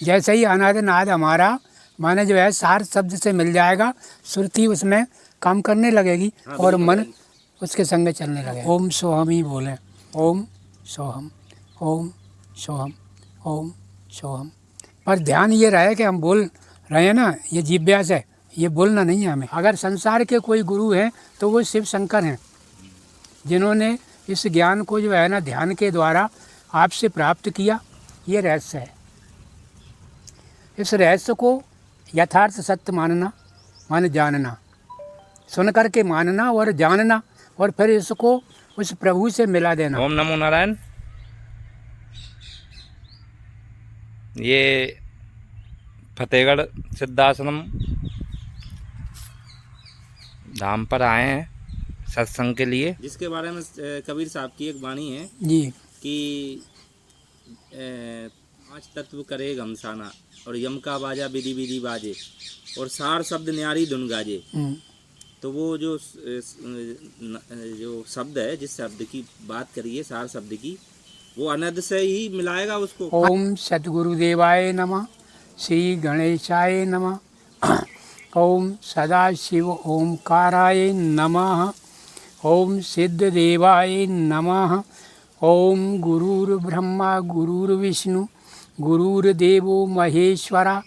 जैसे ही अनादिनाद हमारा माने जो है सार शब्द से मिल जाएगा, श्रुति उसमें काम करने लगेगी और मन उसके संग चलने लगेगा। ओम सोहम ही बोलें, ओम सोहम, ओम सोहम, ओम सोहम। पर ध्यान ये रहे कि हम बोल रहे हैं ना, ये जीव्यास है, ये बोलना नहीं है हमें। अगर संसार के कोई गुरु हैं तो वो शिव शंकर हैं, जिन्होंने इस ज्ञान को जो है ना ध्यान के द्वारा आपसे प्राप्त किया। ये रहस्य है। इस रहस्य को यथार्थ सत्य मानना, मान जानना, सुन करके मानना और जानना, और फिर इसको उस प्रभु से मिला देना। ओम नमो नारायण। ये फतेहगढ़ सिद्धाश्रम धाम पर आए हैं सत्संग के लिए, जिसके बारे में कबीर साहब की एक वाणी है जी कि 5 तत्व करे घमसाना और यम का बाजा विधि विधि बाजे और सार शब्द न्यारी धुन गाजे। तो वो जो शब्द है, जिस शब्द की बात करिए सार शब्द की, वो अनद से ही मिलाएगा उसको। ओम सद्गुरुदेवाय नमः, श्री गणेशाय नमः, ओम सदाशिव ओमकाराय नमः, ओम सिद्धदेवाय नमः, ओम गुरुर्ब्रह्मा गुरुर्विष्णु गुरुर्देवो महेश्वरा,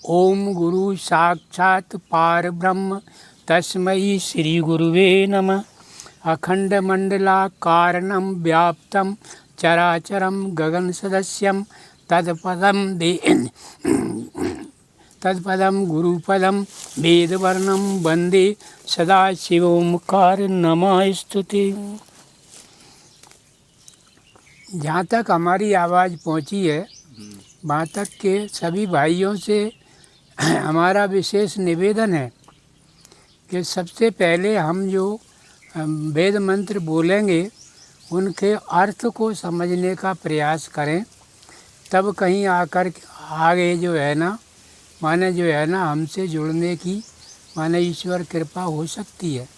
ओम गुरु साक्षात् पारब्रह्म तस्मै श्री गुरुवे नमः। अखंड मंडलाकारणं व्याप्तं चराचरं गगन सदस्यं तत्पदं गुरुपदं वेदवर्णं वन्दे सदाशिवोंकार नमस्तुते। जहाँ तक हमारी आवाज़ पहुँची है, वहाँ तक के सभी भाइयों से हमारा विशेष निवेदन है कि सबसे पहले हम जो वेद मंत्र बोलेंगे उनके अर्थ को समझने का प्रयास करें, तब कहीं आकर आगे जो है ना माने जो है ना हमसे जुड़ने की माने ईश्वर कृपा हो सकती है।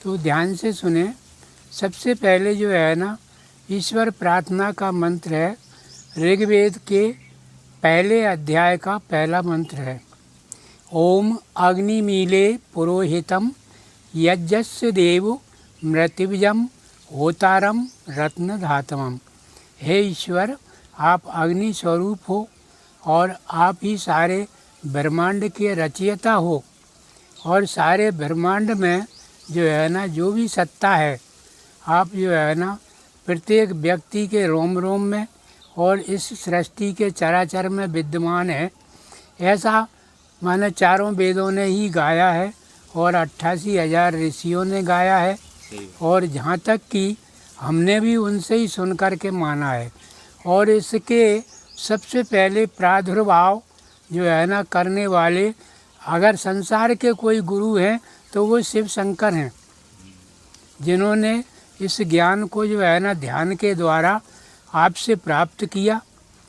तो ध्यान से सुने। सबसे पहले जो है ना ईश्वर प्रार्थना का मंत्र है, ऋग्वेद के पहले अध्याय का पहला मंत्र है, ओम अग्निमीले पुरोहितम यज्ञस्य देव मृत्युजम होतारम रत्नधातमम। हे ईश्वर, आप अग्नि स्वरूप हो और आप ही सारे ब्रह्मांड के रचयिता हो, और सारे ब्रह्मांड में जो है ना जो भी सत्ता है, आप जो है ना प्रत्येक व्यक्ति के रोम रोम में और इस सृष्टि के चराचर में विद्यमान है। ऐसा माने चारों वेदों ने ही गाया है और 88,000 ऋषियों ने गाया है, और जहाँ तक कि हमने भी उनसे ही सुन कर के माना है। और इसके सबसे पहले प्रादुर्भाव जो है ना करने वाले अगर संसार के कोई गुरु हैं तो वो शिव शंकर हैं, जिन्होंने इस ज्ञान को जो है ना ध्यान के द्वारा आपसे प्राप्त किया,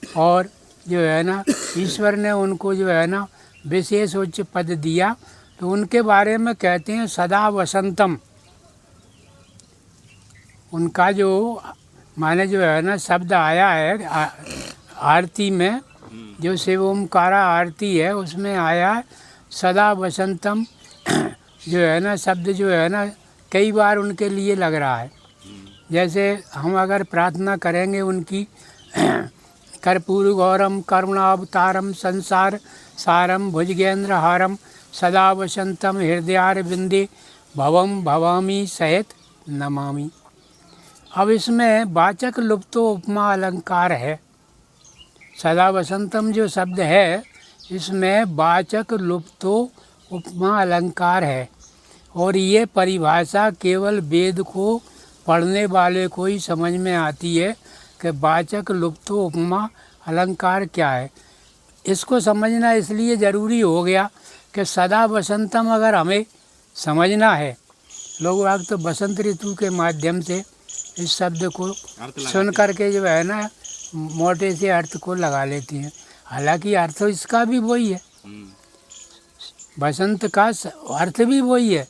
और जो है ना ईश्वर ने उनको जो है ना विशेष उच्च पद दिया। तो उनके बारे में कहते हैं सदा वसंतम। उनका जो माने जो है ना शब्द आया है आरती में, जो शिव ओमकारा आरती है उसमें आया है सदा वसंतम। जो है ना शब्द जो है ना कई बार उनके लिए लग रहा है। जैसे हम अगर प्रार्थना करेंगे उनकी, कर्पूर गौरम करुणावतारम संसार सारम भुजगेंद्र हारम सदा वसंतम हृदयार बिंदे भवम भवामी सहित नमामि। अब इसमें वाचक लुप्तो उपमा अलंकार है। सदा वसंतम जो शब्द है इसमें वाचक लुप्तो उपमा अलंकार है, और ये परिभाषा केवल वेद को पढ़ने वाले को ही समझ में आती है कि वाचक लुप्तो उपमा अलंकार क्या है। इसको समझना इसलिए ज़रूरी हो गया कि सदा वसंतम अगर हमें समझना है, लोग आज तो बसंत ऋतु के माध्यम से इस शब्द को सुन करके जो है ना मोटे से अर्थ को लगा लेती हैं, हालांकि अर्थ इसका भी वही है, बसंत का अर्थ भी वही है।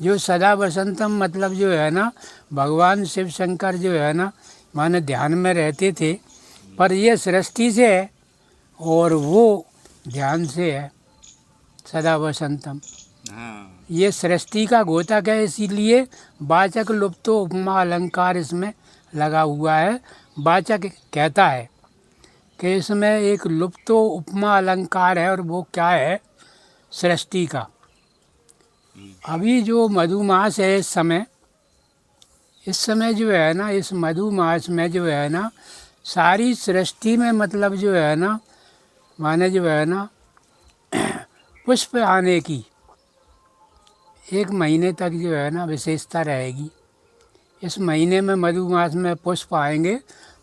जो सदा वसंतम मतलब जो है ना भगवान शिव शंकर जो है ना माने ध्यान में रहते थे, पर ये सृष्टि से है, और वो ध्यान से है सदा वसंतम। हाँ। ये सृष्टि का घोतक है, इसीलिए वाचक लुप्तो उपमा अलंकार इसमें लगा हुआ है। वाचक कहता है कि इसमें एक लुप्तो उपमा अलंकार है, और वो क्या है? सृष्टि का। अभी जो मधुमास है इस समय जो है ना, इस मधुमास में जो है ना, सारी सृष्टि में मतलब जो है ना, माने जो है ना पुष्प आने की 1 महीने तक जो है ना विशेषता रहेगी। इस महीने में मधुमास में पुष्प आएंगे,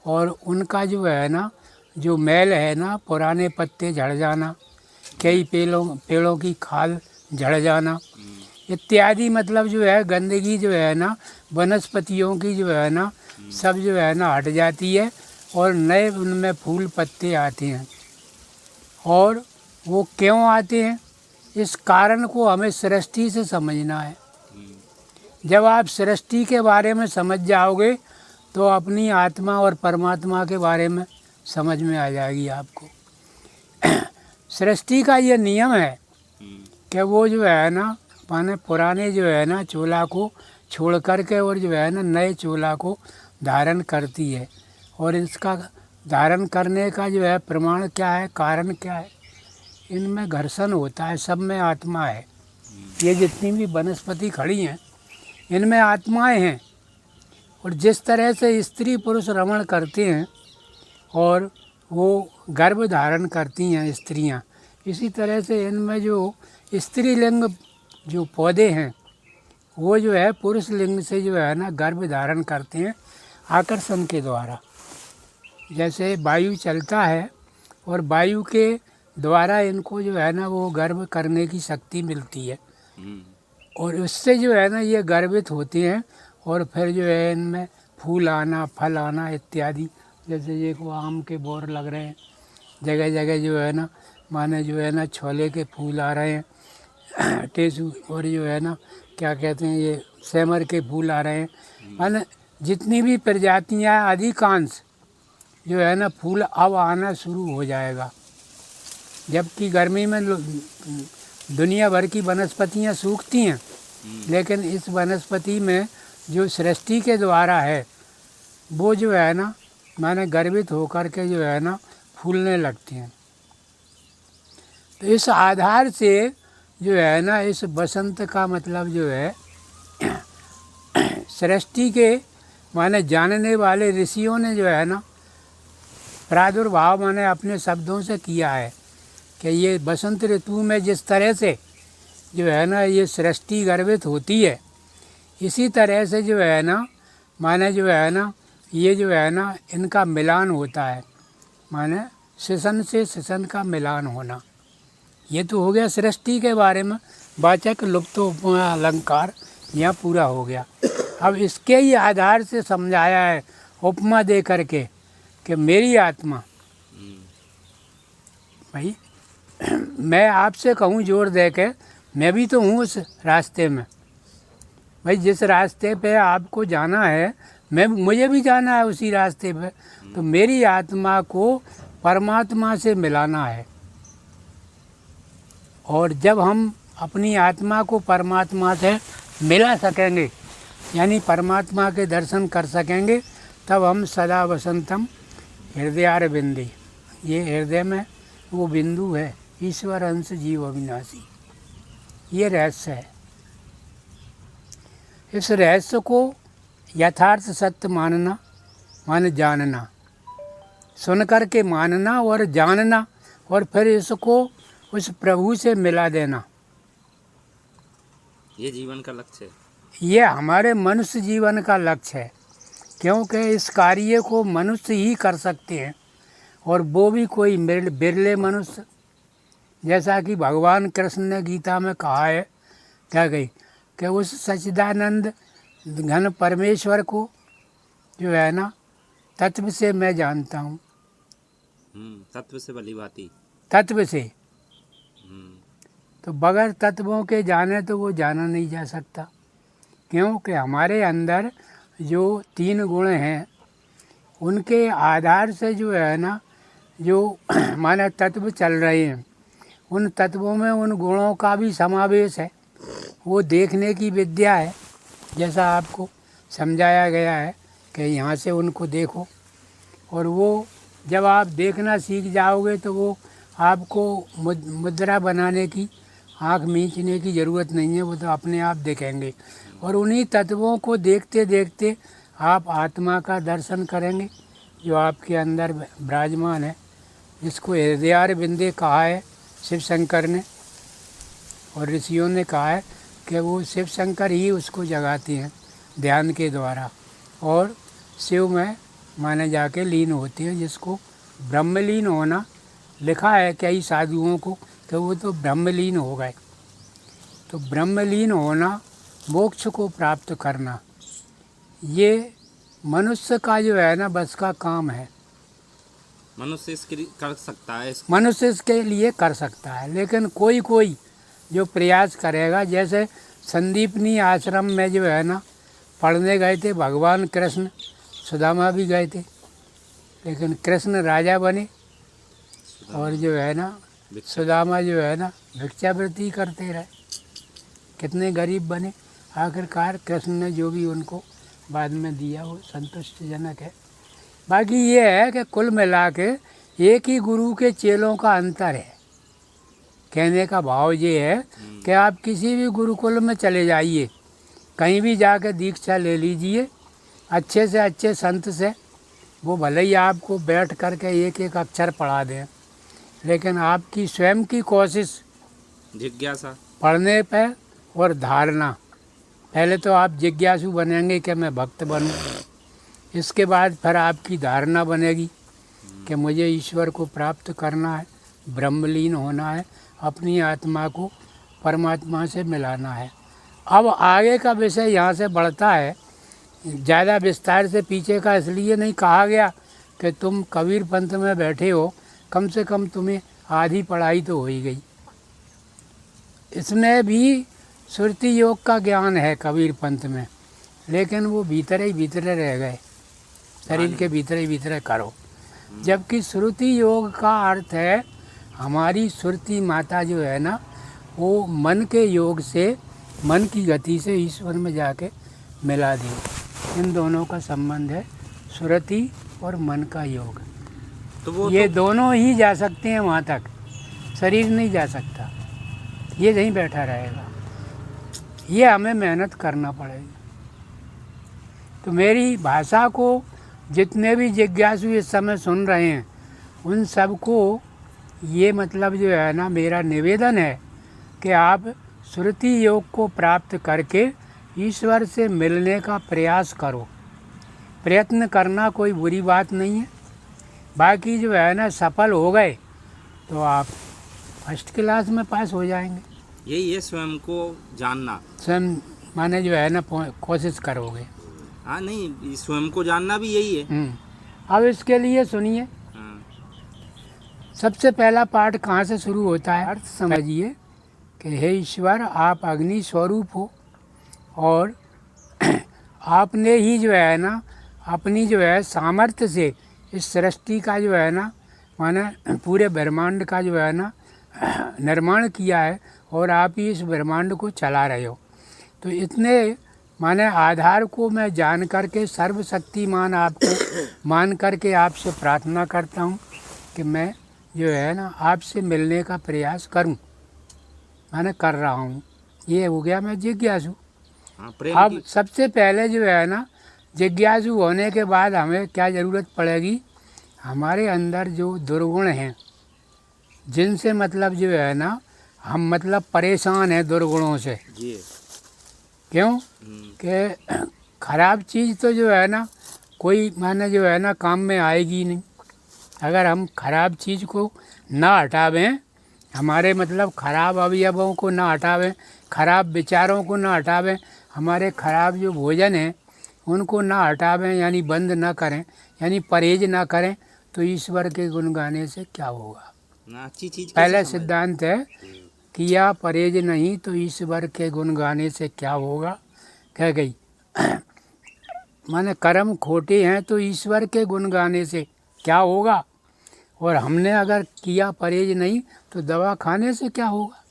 और उनका जो है ना, जो मैल है ना, पुराने पत्ते झड़ जाना, कई पेड़ों की खाल झड़ जाना इत्यादि, मतलब जो है गंदगी जो है ना वनस्पतियों की जो है ना, सब जो है ना हट जाती है, और नए उनमें फूल पत्ते आते हैं। और वो क्यों आते हैं? इस कारण को हमें सृष्टि से समझना है। जब आप सृष्टि के बारे में समझ जाओगे तो अपनी आत्मा और परमात्मा के बारे में समझ में आ जाएगी आपको। सृष्टि का ये नियम है कि वो जो है ना, माने पुराने जो है ना चोला को छोड़ करके और जो है ना नए चोला को धारण करती है। और इसका धारण करने का जो है प्रमाण क्या है, कारण क्या है? इनमें घर्षण होता है, सब में आत्मा है। ये जितनी भी वनस्पति खड़ी हैं इनमें आत्माएं हैं। और जिस तरह से स्त्री पुरुष रमण करते हैं और वो गर्भ धारण करती हैं स्त्रियां, इसी तरह से इनमें जो स्त्रीलिंग जो पौधे हैं वो जो है पुरुष लिंग से जो है ना गर्भ धारण करते हैं आकर्षण के द्वारा। जैसे वायु चलता है और वायु के द्वारा इनको जो है ना वो गर्भ करने की शक्ति मिलती है, और उससे जो है ना ये गर्भित होते हैं। और फिर जो है इनमें फूल आना, फल आना इत्यादि। जैसे ये को आम के बोर लग रहे हैं, जगह जगह जो है ना, माने जो है ना छोले के फूल आ रहे हैं, टेसू, और जो है ना क्या कहते हैं ये सेमर के फूल आ रहे हैं। माने जितनी भी प्रजातियाँ अधिकांश जो है ना फूल अब आना शुरू हो जाएगा। जबकि गर्मी में दुनिया भर की वनस्पतियाँ सूखती हैं, लेकिन इस वनस्पति में जो सृष्टि के द्वारा है वो जो है ना माने गर्भित होकर के जो है ना फूलने लगती हैं। तो इस आधार से जो है ना इस बसंत का मतलब जो है सृष्टि के माने जानने वाले ऋषियों ने जो है ना प्रादुर्भाव माने अपने शब्दों से किया है कि ये बसंत ऋतु में जिस तरह से जो है ना ये सृष्टि गर्भित होती है, इसी तरह से जो है ना माने जो है ना ये जो है ना इनका मिलान होता है। माने शिशन से शिशन का मिलान होना। ये तो हो गया सृष्टि के बारे में। वाचक लुप्तो उपमा अलंकार यहाँ पूरा हो गया। अब इसके ही आधार से समझाया है उपमा दे करके कि मेरी आत्मा, भाई मैं आपसे कहूँ जोर दे के, मैं भी तो हूँ उस रास्ते में। भाई जिस रास्ते पे आपको जाना है मुझे भी जाना है उसी रास्ते पे। तो मेरी आत्मा को परमात्मा से मिलाना है। और जब हम अपनी आत्मा को परमात्मा से मिला सकेंगे, यानी परमात्मा के दर्शन कर सकेंगे, तब हम सदा वसंतम हृदयार बिंदी, ये हृदय में वो बिंदु है, ईश्वर अंश जीव अविनाशी, ये रहस्य है। इस रहस्य को यथार्थ सत्य मानना माने जानना, सुन कर के मानना और जानना, और फिर इसको उस प्रभु से मिला देना, ये जीवन का लक्ष्य है। ये हमारे मनुष्य जीवन का लक्ष्य है। क्योंकि इस कार्य को मनुष्य ही कर सकते हैं, और वो भी कोई बिरले मनुष्य। जैसा कि भगवान कृष्ण ने गीता में कहा है, क्या कही कि उस सच्चिदानंद घन परमेश्वर को जो है ना तत्व से मैं जानता हूँ। तत्व से भली भांति, तत्व से। तो बगैर तत्वों के जाने तो वो जाना नहीं जा सकता। क्योंकि हमारे अंदर जो 3 गुण हैं उनके आधार से जो है ना जो माने तत्व चल रहे हैं, उन तत्वों में उन गुणों का भी समावेश है। वो देखने की विद्या है, जैसा आपको समझाया गया है कि यहाँ से उनको देखो। और वो जब आप देखना सीख जाओगे तो वो आपको मुद्रा बनाने की, आँख मींचने की ज़रूरत नहीं है, वो तो अपने आप देखेंगे। और उन्हीं तत्वों को देखते देखते आप आत्मा का दर्शन करेंगे जो आपके अंदर विराजमान है, जिसको हृदयार बिंदे कहा है शिव शंकर ने, और ऋषियों ने कहा है कि वो शिव शंकर ही उसको जगाते हैं ध्यान के द्वारा, और शिव में माने जाके लीन होते हैं, जिसको ब्रह्मलीन होना लिखा है कई साधुओं को कि वो तो ब्रह्मलीन हो गए। तो ब्रह्मलीन होना, मोक्ष को प्राप्त करना, ये मनुष्य का जो है ना बस का काम है। मनुष्य इसके लिए कर सकता है मनुष्य इसके लिए कर सकता है, लेकिन कोई कोई जो प्रयास करेगा, जैसे संदीपनी आश्रम में जो है ना पढ़ने गए थे भगवान कृष्ण, सुदामा भी गए थे, लेकिन कृष्ण राजा बने और जो है ना सुदामा जो है ना भिक्षावृत्ति करते रहे, कितने गरीब बने। आखिरकार कृष्ण ने जो भी उनको बाद में दिया वो संतुष्टिजनक है। बाकी ये है कि कुल मिला के एक ही गुरु के चेलों का अंतर है। कहने का भाव ये है कि आप किसी भी गुरुकुल में चले जाइए, कहीं भी जाकर दीक्षा ले लीजिए अच्छे से अच्छे संत से, वो भले ही आपको बैठ करके एक एक अक्षर पढ़ा दें, लेकिन आपकी स्वयं की कोशिश, जिज्ञासा पढ़ने पे और धारणा, पहले तो आप जिज्ञासु बनेंगे कि मैं भक्त बनूं, इसके बाद फिर आपकी धारणा बनेगी कि मुझे ईश्वर को प्राप्त करना है, ब्रह्मलीन होना है, अपनी आत्मा को परमात्मा से मिलाना है। अब आगे का विषय यहाँ से बढ़ता है, ज़्यादा विस्तार से पीछे का इसलिए नहीं कहा गया कि तुम कबीर पंथ में बैठे हो, कम से कम तुम्हें आधी पढ़ाई तो हो ही गई। इसमें भी सुरती योग का ज्ञान है कबीर पंथ में, लेकिन वो भीतर ही भीतर रह गए, शरीर के भीतर ही भीतर करो। जबकि श्रुति योग का अर्थ है हमारी सुरती माता जो है ना, वो मन के योग से, मन की गति से ईश्वर में जाके मिला दी। इन दोनों का संबंध है, सुरति और मन का योग। तो वो ये दोनों ही जा सकते हैं वहाँ तक, शरीर नहीं जा सकता, ये नहीं बैठा रहेगा, ये हमें मेहनत करना पड़ेगी। तो मेरी भाषा को जितने भी जिज्ञासु इस समय सुन रहे हैं, उन सबको ये मतलब जो है ना मेरा निवेदन है कि आप श्रुति योग को प्राप्त करके ईश्वर से मिलने का प्रयास करो। प्रयत्न करना कोई बुरी बात नहीं है। बाकी जो है ना सफल हो गए तो आप फर्स्ट क्लास में पास हो जाएंगे। यही है स्वयं को जानना, स्वयं माने जो है ना कोशिश करोगे। हाँ नहीं, स्वयं को जानना भी यही है। अब इसके लिए सुनिए, सबसे पहला पाठ कहाँ से शुरू होता है, अर्थ समझिए कि हे ईश्वर, आप अग्नि स्वरूप हो और आपने ही जो है ना अपनी जो है सामर्थ्य से इस सृष्टि का जो है ना माने पूरे ब्रह्मांड का जो है ना निर्माण किया है, और आप ही इस ब्रह्मांड को चला रहे हो। तो इतने माने आधार को मैं जान करके, सर्वशक्तिमान आपको मान करके आपसे प्रार्थना करता हूँ कि मैं जो है ना आपसे मिलने का प्रयास करूँ, माने कर रहा हूँ। ये हो गया मैं जिज्ञासु। अब सबसे पहले जो है ना जिज्ञासु होने के बाद हमें क्या ज़रूरत पड़ेगी, हमारे अंदर जो दुर्गुण हैं, जिनसे मतलब जो है ना हम मतलब परेशान हैं दुर्गुणों से। क्यों कि खराब चीज़ तो जो है ना कोई माने जो है ना काम में आएगी नहीं। अगर हम खराब चीज़ को ना हटावें, हमारे मतलब खराब अवयवों को ना हटावें, खराब विचारों को ना हटावें, हमारे खराब जो भोजन है उनको ना हटावें, यानी बंद ना करें, यानी परहेज ना करें, तो ईश्वर के गुण गाने से क्या होगा। अच्छी चीज पहला सिद्धांत है किया परहेज नहीं तो ईश्वर के गुण गाने से क्या होगा। कह गई माने कर्म खोटे हैं तो ईश्वर के गुण गाने से क्या होगा। और हमने अगर किया परहेज नहीं तो दवा खाने से क्या होगा।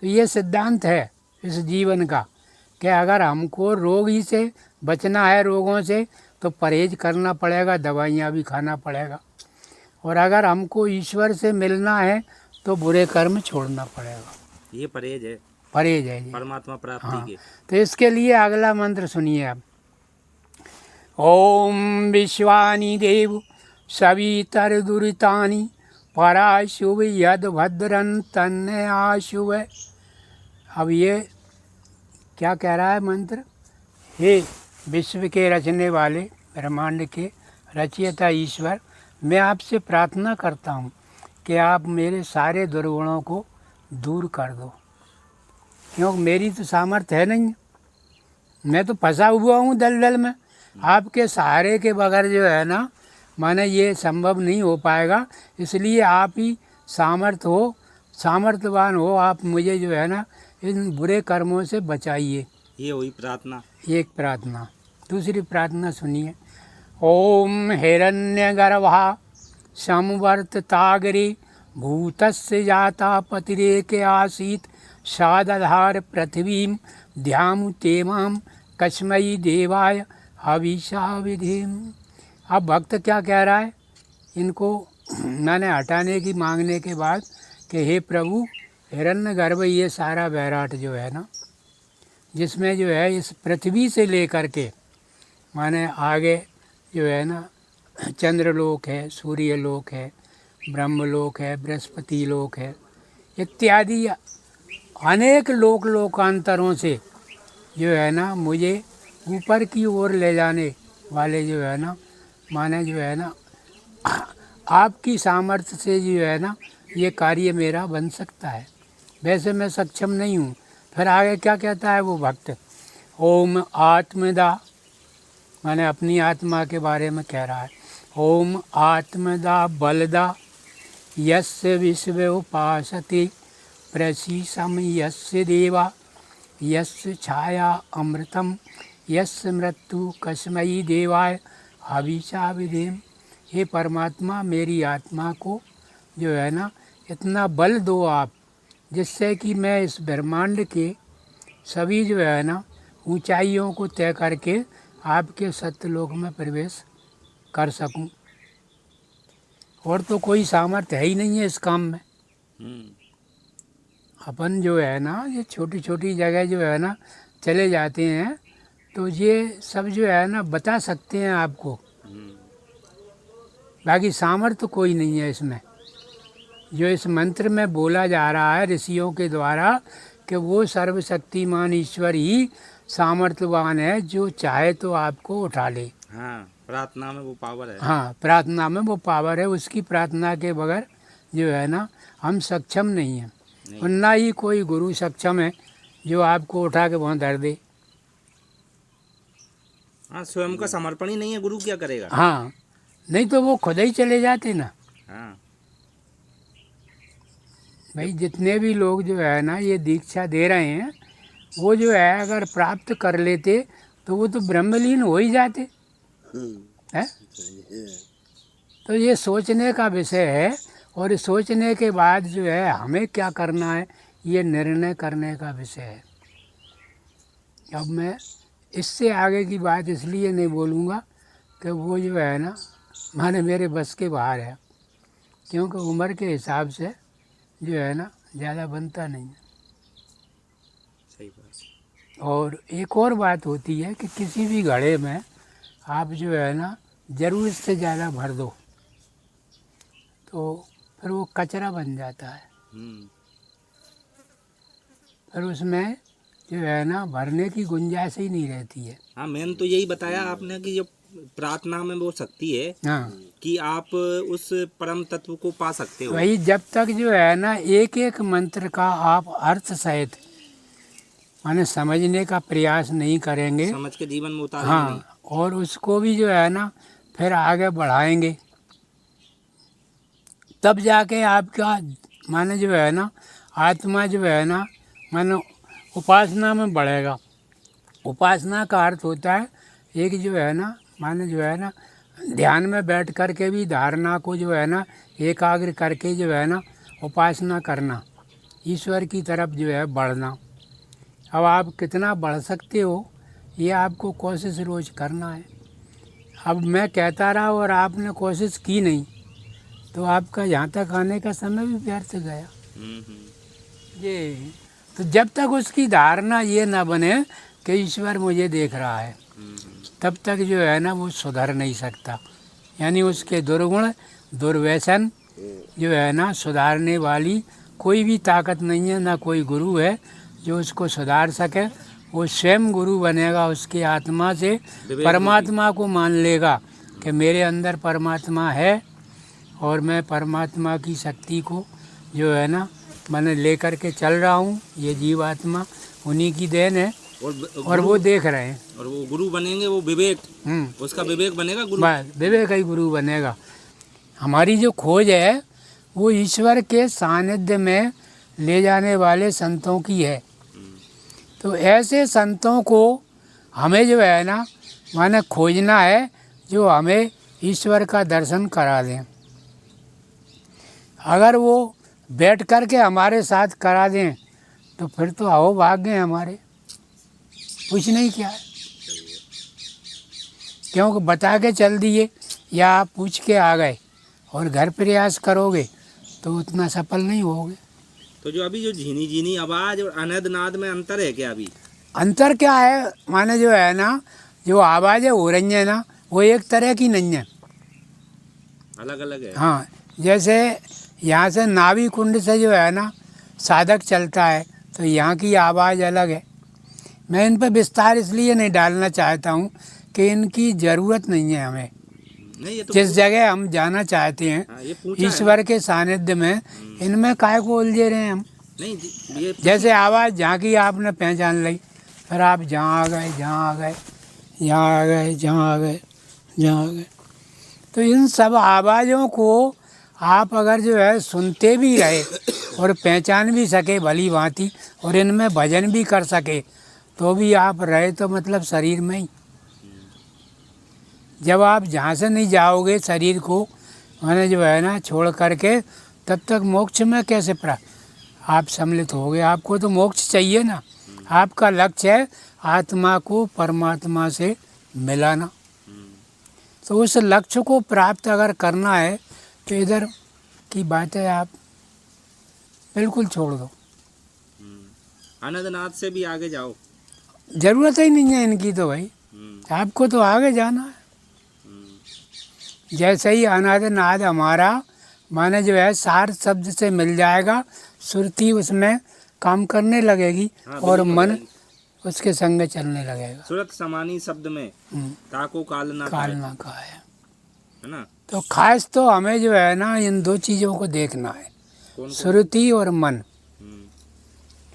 तो ये सिद्धांत है इस जीवन का कि अगर हमको रोग ही से बचना है, रोगों से, तो परहेज करना पड़ेगा, दवाइयाँ भी खाना पड़ेगा। और अगर हमको ईश्वर से मिलना है तो बुरे कर्म छोड़ना पड़ेगा। ये परहेज है, परहेज है जी। परमात्मा प्राप्ति हाँ, के। तो इसके लिए अगला मंत्र सुनिए आप। ओम विश्वानि देव सवितर दुरितानि पराशुभ यद भद्रन तन्ने आशुभ। अब ये क्या कह रहा है मंत्र? हे विश्व के रचने वाले, ब्रह्मांड के रचयिता ईश्वर, मैं आपसे प्रार्थना करता हूँ कि आप मेरे सारे दुर्गुणों को दूर कर दो, क्योंकि मेरी तो सामर्थ्य है नहीं, मैं तो फंसा हुआ हूँ दलदल में। आपके सहारे के बगैर जो है ना, माने ये संभव नहीं हो पाएगा। इसलिए आप ही सामर्थ्यवान हो, आप मुझे जो है ना इन बुरे कर्मों से बचाइए। ये हुई प्रार्थना। एक प्रार्थना। दूसरी प्रार्थना सुनिए। ओम हिरण्यगर्भा संवर्ततागरे भूतस्य जाता पतिरेके आसीत् सादधार पृथ्वीं ध्याम तेमां कस्मै देवाय हविषा विधिम। अब भक्त क्या कह रहा है इनको मैंने हटाने की मांगने के बाद कि हे प्रभु, हिरण्यगर्भ ये सारा बैराट जो है ना, जिसमें जो है इस पृथ्वी से लेकर के माने आगे जो है ना चंद्रलोक है, सूर्यलोक है, ब्रह्मलोक है, बृहस्पति लोक है, इत्यादि अनेक लोकांतरों से जो है ना मुझे ऊपर की ओर ले जाने वाले जो है ना, माने जो है ना आपकी सामर्थ्य से जो है ना ये कार्य मेरा बन सकता है, वैसे मैं सक्षम नहीं हूँ। फिर आगे क्या कहता है वो भक्त? ओम आत्मदा, माने अपनी आत्मा के बारे में कह रहा है। ओम आत्मदा बलदा यस्य विश्व उपासते प्रसीसम यस्य देवा यस्य छाया अमृतम यस्य मृत्यु कस्मै देवाय हविषा विधिम। हे परमात्मा, मेरी आत्मा को जो है ना इतना बल दो आप, जिससे कि मैं इस ब्रह्मांड के सभी जो है ना ऊंचाइयों को तय करके आपके सत्यलोक में प्रवेश कर सकूं। और तो कोई सामर्थ्य है ही नहीं है इस काम में। अपन जो है ना ये छोटी छोटी जगह जो है ना चले जाते हैं, तो ये सब जो है ना बता सकते हैं आपको, बाकी सामर्थ्य कोई नहीं है इसमें। जो इस मंत्र में बोला जा रहा है ऋषियों के द्वारा कि वो सर्वशक्तिमान ईश्वर ही सामर्थ्यवान है, जो चाहे तो आपको उठा ले। हाँ, प्रार्थना में वो पावर है। हाँ, प्रार्थना में वो पावर है। उसकी प्रार्थना के बगैर जो है ना हम सक्षम नहीं हैं, और ना ही कोई गुरु सक्षम है जो आपको उठा के वहाँ धर दे। हाँ, स्वयं का समर्पण ही नहीं है, गुरु क्या करेगा? हाँ, नहीं तो वो खुद ही चले जाते ना। हाँ, भाई जितने भी लोग जो है ना ये दीक्षा दे रहे हैं, वो जो है अगर प्राप्त कर लेते तो वो तो ब्रह्मलीन हो ही जाते है। तो ये सोचने का विषय है, और सोचने के बाद जो है हमें क्या करना है ये निर्णय करने का विषय है। अब मैं इससे आगे की बात इसलिए नहीं बोलूँगा कि वो जो है ना माने मेरे बस के बाहर है, क्योंकि उम्र के हिसाब से जो है ना ज़्यादा बनता नहीं है। सही बात। और एक और बात होती है कि किसी भी घड़े में आप जो है ना ज़रूरत से ज़्यादा भर दो तो फिर वो कचरा बन जाता है। फिर उसमें जो है ना भरने की गुंजाइश ही नहीं रहती है। हाँ, मैंने तो यही बताया आपने कि जो प्रार्थना में वो शक्ति है, हाँ, कि आप उस परम तत्व को पा सकते हो। वही जब तक जो है ना एक एक मंत्र का आप अर्थ सहित माने समझने का प्रयास नहीं करेंगे, समझ के जीवन में उतारेंगे नहीं। हाँ, और उसको भी जो है ना फिर आगे बढ़ाएंगे, तब जाके आपका माने जो है ना आत्मा जो है ना माने उपासना में बढ़ेगा। उपासना का अर्थ होता है एक जो है ना माने जो है ना ध्यान में बैठ कर के भी धारणा को जो है ना एकाग्र करके जो है ना उपासना करना, ईश्वर की तरफ जो है बढ़ना। अब आप कितना बढ़ सकते हो ये आपको कोशिश रोज़ करना है। अब मैं कहता रहा और आपने कोशिश की नहीं तो आपका यहाँ तक आने का समय भी व्यर्थ गया। ये तो जब तक उसकी धारणा ये ना बने कि ईश्वर मुझे देख रहा है, तब तक जो है ना वो सुधर नहीं सकता। यानी उसके दुर्गुण दुर्व्यसन जो है ना सुधारने वाली कोई भी ताकत नहीं है, ना कोई गुरु है जो उसको सुधार सके। वो स्वयं गुरु बनेगा, उसकी आत्मा से परमात्मा को मान लेगा कि मेरे अंदर परमात्मा है और मैं परमात्मा की शक्ति को जो है ना मैंने लेकर के चल रहा हूँ। ये जीवात्मा उन्हीं की देन है और वो देख रहे हैं। और वो गुरु बनेंगे, वो विवेक, उसका विवेक बनेगा गुरु। बस विवेक ही गुरु बनेगा। हमारी जो खोज है वो ईश्वर के सानिध्य में ले जाने वाले संतों की है। तो ऐसे संतों को हमें जो है ना माने खोजना है जो हमें ईश्वर का दर्शन करा दें। अगर वो बैठ कर के हमारे साथ करा दें तो फिर तो आओ भाग्य हैं हमारे, कुछ नहीं क्या है। क्योंकि बता के चल दिए या आप पूछ के आ गए और घर प्रयास करोगे तो उतना सफल नहीं होगे। तो जो अभी जो झीनी झीनी आवाज और अनहद नाद में अंतर है क्या? अभी अंतर क्या है माने जो है ना जो आवाज़ है हो रही है ना वो एक तरह की नहीं है, अलग अलग है। हाँ, जैसे यहाँ से नाभि कुंड से जो है ना साधक चलता है तो यहाँ की आवाज़ अलग है। मैं इन पर विस्तार इसलिए नहीं डालना चाहता हूँ कि इनकी ज़रूरत नहीं है हमें। नहीं, ये तो जिस जगह हम जाना चाहते हैं हाँ, ये पूछा है। ईश्वर के सानिध्य में, इनमें काहे को उलझे रहे हैं हम। नहीं ये जैसे आवाज़ जहाँ की आपने पहचान ली, फिर आप जहाँ आ गए, जहाँ आ गए, यहाँ आ गए, जहाँ आ गए, जहाँ आ गए। तो इन सब आवाज़ों को आप अगर जो है सुनते भी रहे और पहचान भी सके भली भांति और इनमें भजन भी कर सके तो भी आप रहे तो मतलब शरीर में ही। जब आप जहाँ से नहीं जाओगे शरीर को मैंने जो है ना छोड़ करके, तब तक मोक्ष में कैसे आप सम्मिलित होगे। आपको तो मोक्ष चाहिए ना। आपका लक्ष्य है आत्मा को परमात्मा से मिलाना। तो उस लक्ष्य को प्राप्त अगर करना है तो इधर की बातें आप बिल्कुल छोड़ दो। अनहद नाद से भी आगे जाओ, ज़रूरत ही नहीं है इनकी तो भाई। आपको तो आगे जाना है। जैसे ही अनाद नाद हमारा माने जो है सार शब्द से मिल जाएगा, सुरती उसमें काम करने लगेगी और मन उसके संग चलने लगेगा। सुरत समानी शब्द में ताको काल ना का है ना। तो खास तो हमें जो है ना इन दो चीज़ों को देखना है, सुरती और मन।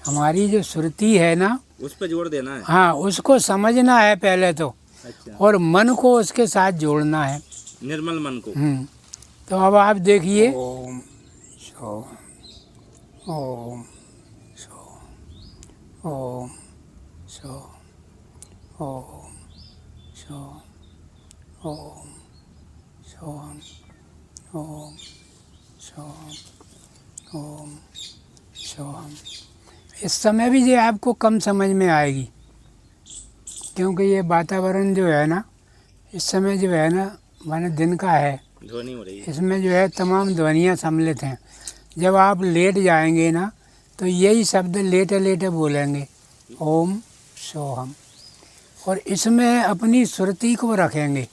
हमारी जो सुरती है ना उस पर जोड़ देना है। हाँ, उसको समझना है पहले तो। अच्छा। और और मन को उसके साथ जोड़ना है, निर्मल मन को। तो अब आप देखिए ओम शो ओम शो ओम शो ओम शो ओम शोम ओम शोम ओम शोम। इस समय भी ये आपको कम समझ में आएगी क्योंकि ये वातावरण जो है ना इस समय जो है ना माने दिन का है, ध्वनि हो रही है, इसमें जो है तमाम ध्वनियाँ सम्मिलित हैं। जब आप लेट जाएंगे ना तो यही शब्द लेटे लेटे बोलेंगे ओम सोहम, और इसमें अपनी सुरती को रखेंगे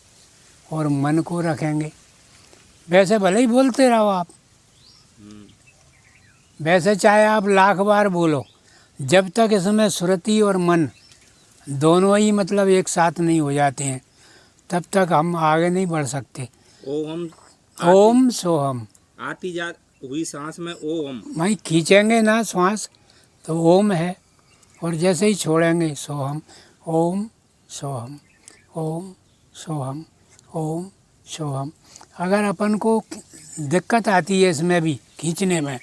और मन को रखेंगे। वैसे भले ही बोलते रहो आप, वैसे चाहे आप लाख बार बोलो, जब तक इसमें सुरती और मन दोनों ही मतलब एक साथ नहीं हो जाते हैं तब तक हम आगे नहीं बढ़ सकते। ओम सोहम आती जा हुई सांस में ओम, वहीं खींचेंगे ना श्वास तो ओम है, और जैसे ही छोड़ेंगे सोहम। ओम सोहम ओम सोहम ओम सोहम। अगर अपन को दिक्कत आती है इसमें भी खींचने में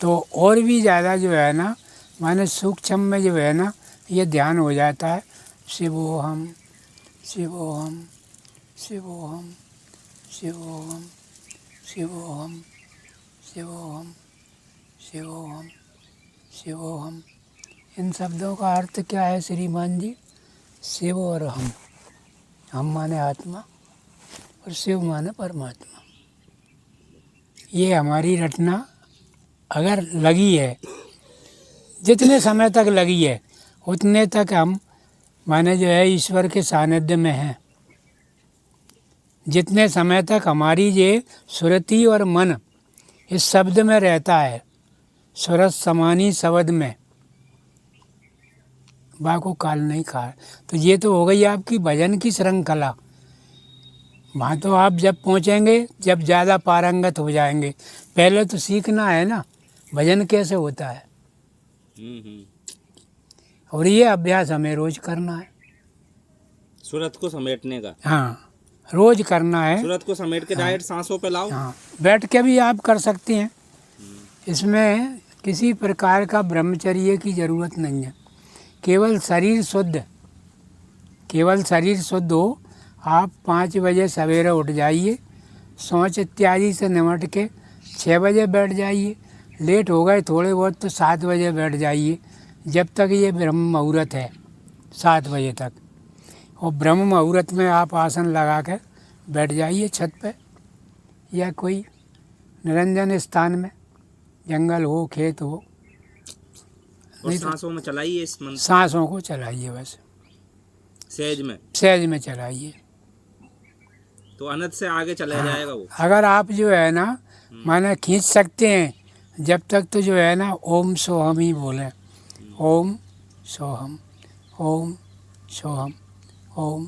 तो और भी ज़्यादा जो है ना माने सूक्ष्म में जो है ना ये ध्यान हो जाता है शिवोहम शिवोहम शिवोहम शिवोहम शिवोहम शिवोहम शिवोहम शिवोहम। इन शब्दों का अर्थ क्या है श्रीमान जी? शिव और हम माने आत्मा और शिव माने परमात्मा। ये हमारी रचना अगर लगी है, जितने समय तक लगी है उतने तक हम माने जो है ईश्वर के सानिध्य में हैं। जितने समय तक हमारी ये सुरति और मन इस शब्द में रहता है, सुरत समानी शब्द में, बाको काल नहीं खा। तो ये तो हो गई आपकी भजन की श्रृंखला। वहाँ तो आप जब पहुँचेंगे जब ज़्यादा पारंगत हो जाएंगे। पहले तो सीखना है ना भजन कैसे होता है, और ये अभ्यास हमें रोज करना है। सूरत को समेटने का। हाँ, रोज करना है। सूरत को समेट के डायरेक्ट सांसों पे लाओ। हाँ, बैठ के भी आप कर सकते हैं। इसमें किसी प्रकार का ब्रह्मचर्य की ज़रूरत नहीं है। केवल शरीर शुद्ध हो। आप 5 बजे सवेरे उठ जाइए, शौच इत्यादि से निमट के 6 बजे बैठ जाइए। लेट हो गए थोड़े बहुत तो 7 बजे बैठ जाइए, जब तक ये ब्रह्म मुहूर्त है 7 बजे तक। और ब्रह्म मुहूर्त में आप आसन लगा कर बैठ जाइए छत पे या कोई निरंजन स्थान में, जंगल हो खेत हो। और सांसों में चलाइए इस मंत्र। सांसों को चलाइए, बस सहज में चलाइए, तो अनंत से आगे चला जाएगा वो। अगर आप जो है ना माने खींच सकते हैं, जब तक तो जो है ना ओम सोहम ही बोलें। ओम सोहम, ओम सोहम, ओम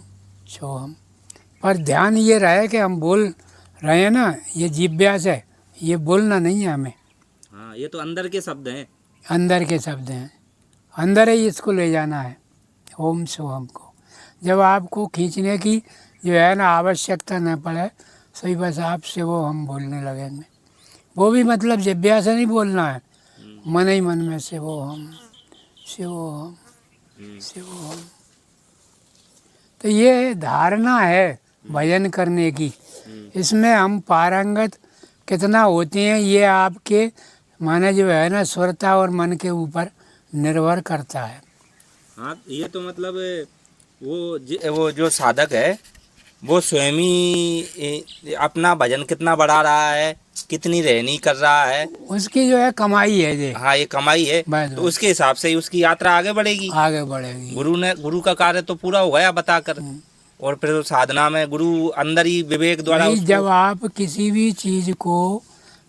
सोहम। पर ध्यान ये रहे कि हम बोल रहे हैं ना, ये जीव्यास है, ये बोलना नहीं है हमें। हाँ, ये तो अंदर के शब्द हैं। अंदर के शब्द हैं, अंदर ही इसको ले जाना है ओम सोहम को। जब आपको खींचने की जो है ना आवश्यकता न पड़े, सही बस आप से वो हम बोलने लगेंगे। वो भी मतलब जिव्या से नहीं बोलना है, मन ही मन में से वो हम शिवोहम। तो ये धारणा है भजन करने की। इसमें हम पारंगत कितना होते हैं ये आपके माने जो है ना स्वरता और मन के ऊपर निर्भर करता है। हाँ, ये तो मतलब वो जो साधक है वो स्वयं ही अपना भजन कितना बढ़ा रहा है, कितनी रहनी कर रहा है, उसकी जो है कमाई है ये। हाँ, ये कमाई है। तो उसके हिसाब से ही उसकी यात्रा आगे बढ़ेगी। गुरु का कार्य तो पूरा हो गया बताकर। और फिर साधना में गुरु अंदर ही विवेक द्वारा जब आप किसी भी चीज को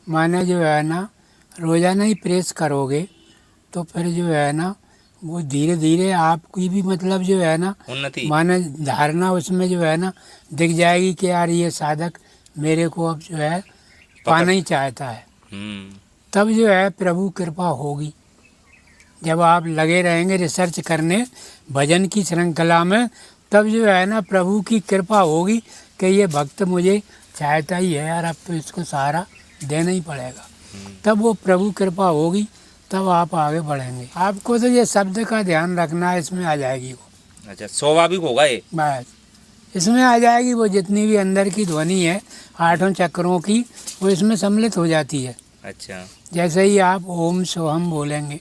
माने जो है ना रोजाना ही प्रेस करोगे तो फिर जो है ना वो धीरे धीरे आपकी भी मतलब जो है ना उन्नति माने धारणा उसमें जो है ना दिख जाएगी कि यार ये साधक मेरे को अब जो है पाना ही चाहता है। तब जो है प्रभु कृपा होगी। जब आप लगे रहेंगे रिसर्च करने भजन की श्रृंखला में, तब जो है ना प्रभु की कृपा होगी कि ये भक्त मुझे चाहता ही है यार, अब तो इसको सहारा देना ही पड़ेगा। तब वो प्रभु कृपा होगी, तब आप आगे बढ़ेंगे। आपको तो ये शब्द का ध्यान रखना है, इसमें आ जाएगी वो। अच्छा, स्वाभाविक होगा ये। बस इसमें आ जाएगी वो, जितनी भी अंदर की ध्वनि है 8 चक्रों की, वो इसमें सम्मिलित हो जाती है। अच्छा, जैसे ही आप ओम सोहम बोलेंगे,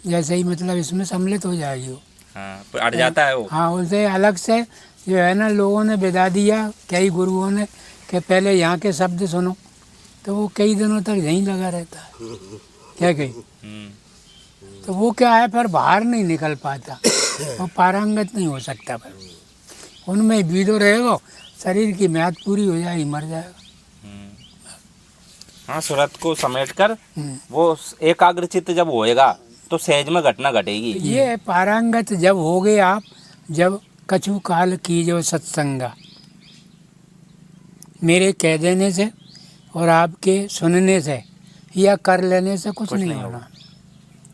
जैसे ही मतलब इसमें सम्मिलित हो जाएगी वो। हाँ, अट जाता है वो। हाँ, उसे अलग से जो है ना लोगों ने बता दिया, कई गुरुओं ने, कि पहले यहाँ के शब्द सुनो, तो वो कई दिनों तक यहीं लगा रहता है। क्या कही? तो वो क्या है, फिर बाहर नहीं निकल पाता, वो पारंगत नहीं हो सकता। फिर उनमें बीदो रहेगा, शरीर की म्याद पूरी हो जाएगी, मर जाएगा। हाँ, सूरत को समेट कर वो एकाग्रचित्त जब होएगा तो सहज में घटना घटेगी। ये पारंगत जब हो गए आप, जब कछु काल की जो सत्संगा, मेरे कह देने से और आपके सुनने से या कर लेने से कुछ नहीं होना।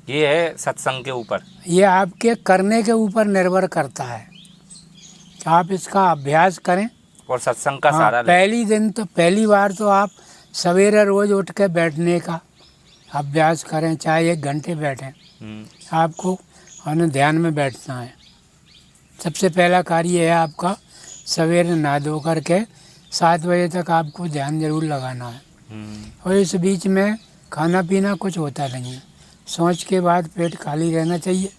ये है सत्संग के ऊपर, ये आपके करने के ऊपर निर्भर करता है। आप इसका अभ्यास करें और सत्संग का सारा पहली बार तो आप सवेरे रोज उठ के बैठने का अभ्यास करें, चाहे 1 घंटे बैठें। आपको ध्यान में बैठना है। सबसे पहला कार्य है आपका सवेरे नहा धो करके 7 बजे तक आपको ध्यान जरूर लगाना है। और इस बीच में खाना पीना कुछ होता नहीं है। सोच के बाद पेट खाली रहना चाहिए,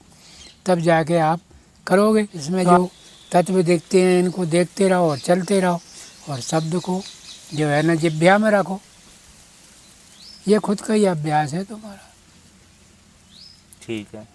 तब जाके आप करोगे। इसमें जो तत्व देखते हैं इनको देखते रहो और चलते रहो, और शब्द को जो है ना जिह्वा में रखो। ये खुद का ही अभ्यास है तुम्हारा। ठीक है।